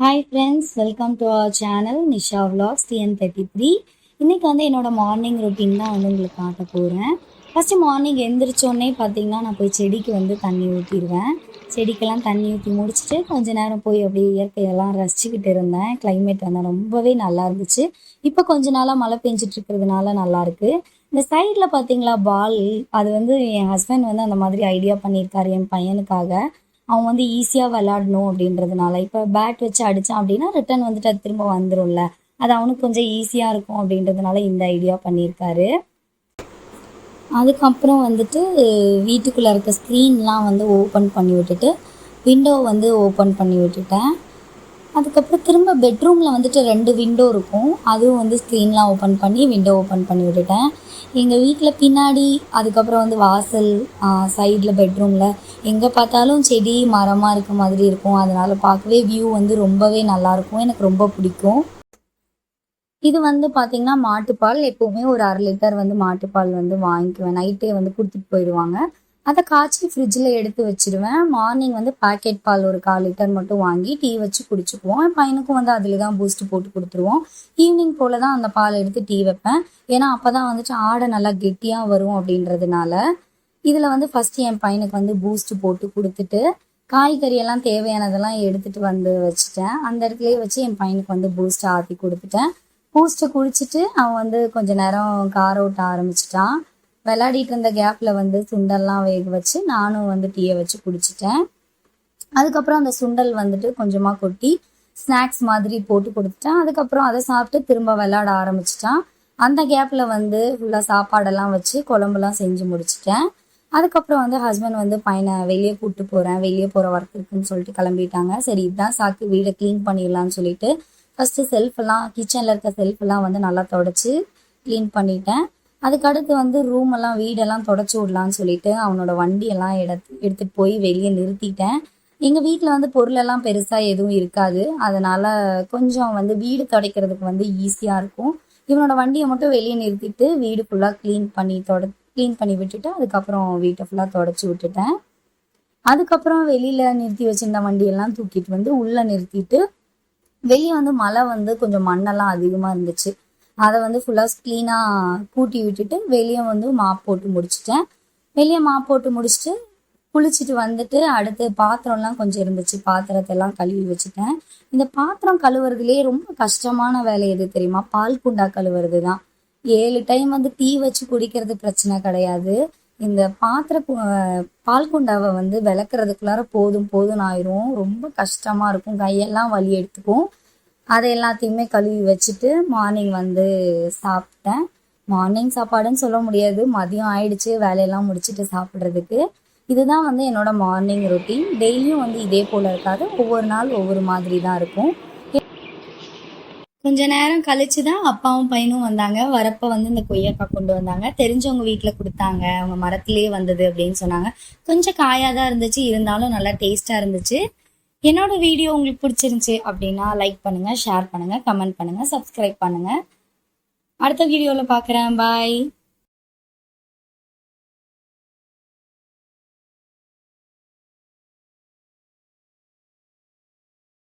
Hi friends, welcome to our channel Nisha vlogs TN33. இன்றைக்கி வந்து என்னோடய மார்னிங் ரொட்டீன் தான் வந்து உங்களுக்கு காட்ட போகிறேன். ஃபஸ்ட்டு மார்னிங் எழுந்திரிச்சோடனே பார்த்தீங்கன்னா நான் போய் செடிக்கு வந்து தண்ணி ஊற்றிடுவேன். செடிக்கெல்லாம் தண்ணி ஊற்றி முடிச்சுட்டு கொஞ்ச நேரம் போய் அப்படியே இயற்கையெல்லாம் ரசிச்சுக்கிட்டு இருந்தேன். கிளைமேட் வந்து ரொம்பவே நல்லா இருந்துச்சு. இப்போ கொஞ்ச நாளாக மழை பெஞ்சிட்டு இருக்கிறதுனால நல்லாயிருக்கு. இந்த சைடில் பார்த்தீங்களா பால், அது வந்து என் ஹஸ்பண்ட் வந்து அந்த மாதிரி ஐடியா பண்ணியிருக்காரு என் பையனுக்காக. அவன் வந்து ஈஸியாக விளாடணும் அப்படின்றதுனால. இப்போ பேட் வச்சு அடித்தான் அப்படின்னா ரிட்டன் வந்துட்டு அது திரும்ப வந்துடும்ல, அது அவனுக்கு கொஞ்சம் ஈஸியாக இருக்கும் அப்படின்றதுனால இந்த ஐடியா பண்ணியிருக்காரு. அதுக்கப்புறம் வந்துட்டு வீட்டுக்குள்ளே இருக்க ஸ்க்ரீன்லாம் வந்து ஓப்பன் பண்ணி விட்டுட்டு விண்டோ வந்து ஓப்பன் பண்ணி விட்டுட்டேன். அதுக்கப்புறம் திரும்ப பெட்ரூமில் வந்துட்டு 2 விண்டோ இருக்கும், அதுவும் வந்து ஸ்க்ரீன்லாம் ஓப்பன் பண்ணி விண்டோ ஓப்பன் பண்ணி விட்டுட்டேன். எங்கள் வீட்டில் பின்னாடி, அதுக்கப்புறம் வந்து வாசல் சைடில் பெட்ரூமில் எங்கே பார்த்தாலும் செடி மரமாக இருக்க மாதிரி இருக்கும். அதனால் பார்க்கவே வியூ வந்து ரொம்பவே நல்லாயிருக்கும், எனக்கு ரொம்ப பிடிக்கும். இது வந்து பார்த்திங்கன்னா மாட்டுப்பால், எப்போவுமே ஒரு 1/2 லிட்டர் வந்து மாட்டுப்பால் வந்து வாங்கிக்குவேன். நைட்டே வந்து கொடுத்துட்டு போயிடுவாங்க. அதை காய்ச்சி ஃப்ரிட்ஜில் எடுத்து வச்சுடுவேன். மார்னிங் வந்து பாக்கெட் பால் ஒரு 1/4 லிட்டர் மட்டும் வாங்கி டீ வச்சு குடிச்சுக்குவோம். என் பையனுக்கும் வந்து அதில் தான் பூஸ்ட் போட்டு கொடுத்துருவோம். ஈவினிங் போல் தான் அந்த பால் எடுத்து டீ வைப்பேன். ஏன்னா அப்போ தான் வந்துட்டு ஆடை நல்லா கெட்டியாக வரும் அப்படின்றதுனால. இதில் வந்து ஃபஸ்ட்டு என் பையனுக்கு வந்து பூஸ்ட் போட்டு கொடுத்துட்டு காய்கறியெல்லாம் தேவையானதெல்லாம் எடுத்துகிட்டு வந்து வச்சுட்டேன். அந்த இடத்துலையே வச்சு என் பையனுக்கு வந்து பூஸ்ட்டை ஆற்றி கொடுத்துட்டேன். பூஸ்ட்டை குடிச்சிட்டு அவன் வந்து கொஞ்ச நேரம் கார் ஓட்ட ஆரம்பிச்சிட்டான். விளையாடிட்டு இருந்த கேப்பில் வந்து சுண்டல்லாம் வேக வச்சு நானும் வந்து டீயை வச்சு குடிச்சிட்டேன். அதுக்கப்புறம் அந்த சுண்டல் வந்துட்டு கொஞ்சமாக கொட்டி ஸ்நாக்ஸ் மாதிரி போட்டு கொடுத்துட்டேன். அதுக்கப்புறம் அதை சாப்பிட்டு திரும்ப விளையாட ஆரம்பிச்சிட்டான். அந்த கேப்பில் வந்து ஃபுல்லாக சாப்பாடெல்லாம் வச்சு குழம்புலாம் செஞ்சு முடிச்சிட்டேன். அதுக்கப்புறம் வந்து ஹஸ்பண்ட் வந்து பையனை வெளியே கூப்பிட்டு போகிறேன், வெளியே போகிற ஒர்க் இருக்குன்னு சொல்லிட்டு கிளம்பிட்டாங்க. சரி, இதுதான் சாக்கு, வீடை க்ளீன் பண்ணிடலான்னு சொல்லிட்டு ஃபஸ்ட்டு செல்ஃபெல்லாம், கிச்சனில் இருக்க செல்ஃபெல்லாம் வந்து நல்லா தொடச்சி க்ளீன் பண்ணிட்டேன். அதுக்கடுத்து வந்து ரூமெல்லாம் வீடெல்லாம் தொடச்சி விடலான்னு சொல்லிட்டு அவனோட வண்டியெல்லாம் எடுத்துகிட்டு போய் வெளியே நிறுத்திட்டேன். எங்கள் வீட்டில் வந்து பொருளெல்லாம் பெருசாக எதுவும் இருக்காது, அதனால் கொஞ்சம் வந்து வீடு துடைக்கிறதுக்கு வந்து ஈஸியாக இருக்கும். இவனோட வண்டியை மட்டும் வெளியே நிறுத்திட்டு வீடு ஃபுல்லாக க்ளீன் பண்ணி விட்டுட்டு அதுக்கப்புறம் வீட்டை ஃபுல்லாக தொடச்சி விட்டுட்டேன். அதுக்கப்புறம் வெளியில் நிறுத்தி வச்சுருந்த வண்டியெல்லாம் தூக்கிட்டு வந்து உள்ளே நிறுத்திட்டு, வெளியே வந்து மழை வந்து கொஞ்சம் மண்ணெல்லாம் அதிகமாக இருந்துச்சு, அதை வந்து ஃபுல்லாக க்ளீனாக கூட்டி விட்டுட்டு வெளியே வந்து மாப் போட்டு முடிச்சிட்டேன். வெளியே மாப் போட்டு முடிச்சுட்டு குளிச்சுட்டு வந்துட்டு அடுத்து பாத்திரம்லாம் கொஞ்சம் இருந்துச்சு, பாத்திரத்தெல்லாம் கழுவி வச்சுட்டேன். இந்த பாத்திரம் கழுவுறதுலேயே ரொம்ப கஷ்டமான வேலை எது தெரியுமா? பால் குண்டா கழுவுறது தான். 7 டைம் வந்து டீ வச்சு குடிக்கிறது பிரச்சனை கிடையாது. இந்த பால் குண்டாவை வந்து விளக்குறதுக்குள்ளார போதும் ஆயிரும். ரொம்ப கஷ்டமாக இருக்கும், கையெல்லாம் வலி எடுத்துக்கும். அதை எல்லாத்தையுமே கழுவி வச்சுட்டு மார்னிங் வந்து சாப்பிட்டேன். மார்னிங் சாப்பாடுன்னு சொல்ல முடியாது, மதியம் ஆயிடுச்சு வேலையெல்லாம் முடிச்சுட்டு சாப்பிட்றதுக்கு. இதுதான் வந்து என்னோட மார்னிங் ரொட்டீன். டெய்லியும் வந்து இதே போல் இருக்காது, ஒவ்வொரு நாள் ஒவ்வொரு மாதிரி தான் இருக்கும். கொஞ்ச நேரம் கழிச்சு தான் அப்பாவும் பையனும் வந்தாங்க. வரப்போ வந்து இந்த கொய்யாக்காய் கொண்டு வந்தாங்க. தெரிஞ்சவங்க வீட்டில் கொடுத்தாங்க, அவங்க மரத்துலேயே வந்தது அப்படின்னு சொன்னாங்க. கொஞ்சம் காயாக தான் இருந்துச்சு, இருந்தாலும் நல்லா டேஸ்ட்டாக இருந்துச்சு. என்னோட வீடியோ உங்களுக்கு பிடிச்சிருந்துச்சி அப்படின்னா லைக் பண்ணுங்கள், ஷேர் பண்ணுங்கள், கமெண்ட் பண்ணுங்கள், சப்ஸ்கிரைப் பண்ணுங்கள். அடுத்த வீடியோவில் பார்க்குறேன். பாய்.